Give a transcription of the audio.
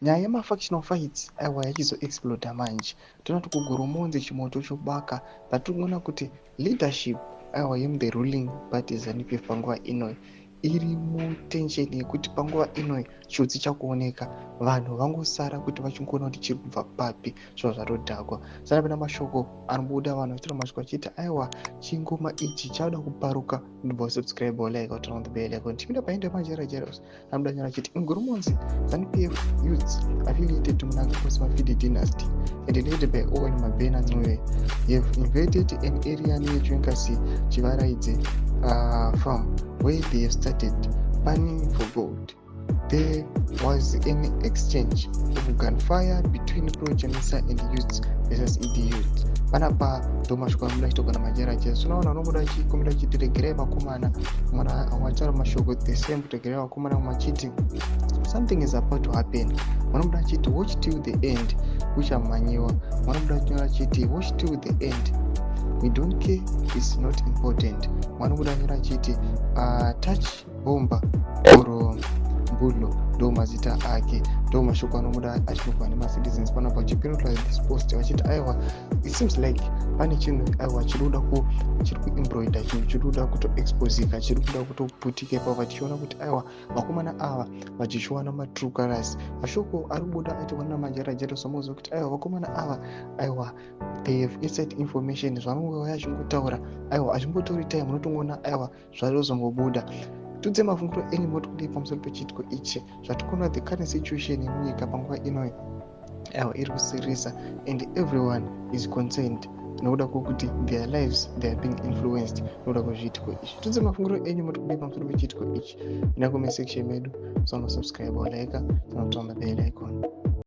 Nyaya yemafactional fights aiwa yachizoexploda manje. Toona kuti kuGoromonzi chimoto chobaka patinoona kuti leadership aiwa yemuThe ruling party ZANU-PF panguva ino iri mutensheni yekuti panguva ino chiutsi chakuoneka, vanhu vangosara kuti vachingoona kuti chiri kubva papi, zviro zvatodhakwa. Saka pana mashoko anobuda vanhu vachitora mashoko achiti aiwa chingoma ichi chada kuparuka, ndobva subscribe like or turn on the bell icon. Tipinda paende Majera Jeros anobuda nyora achiti muGoromonzi ZANU-PF youths affiliated to Mnangagwa Mafidi dynasty and led by Owen Mabena Ncube have invaded an area near Chwenkasi Chivaraidze farm where they have started panning for gold. There was an exchange of gunfire between pro-Chamisa and youths versus ED youths. Panapa ndomashoko anobuda achitoka naMajera Jeros. Unoona anobuda achikumbira achiti regerai vakomana, mwana wataura mashoko the same, regerai vakomana machiti something is about to happen. Vanobuda achiti watch till the end, kuchamanyiwa. Vanobuda kunyora achiti watch till the end, we don't care, it's not important. Vanobuda nyora achiti touch bomba or mbulo ndo mazita ake, ndo mashoko anobuda achitogwa nemacitizens panapa chipinotwa this post vachiti aiwa it seems like pane chinhu aiwa chiri kuembroida, chinhu chiri kuda kutoexposika, chiri kuda kutoputika ipapo, vachiona kuti aiwa vakomana ava vachishowana matrue colors. Mashoko ari kubuda atiwana Majera Jeros amoziva kuti aiwa vakomana ava aiwa they have inside information, zvanongova achingotaura aiwa achimbotori time, unotongoona aiwa zvarozombobuda. Tudze mafunguro enyu motokudei pamusoro pechiitiko ichi, zvatikuona the current situation yemunyika panguva ino aiwa iri kusirisa and everyone is concerned nokuda kwokuti their lives they are being influenced nokuda kwezviitiko izvi. Tudze mafunguro enyu motokudei pamusoro pechiitiko ichi, ina comment section medu, subscribe or like, turn on the bell icon.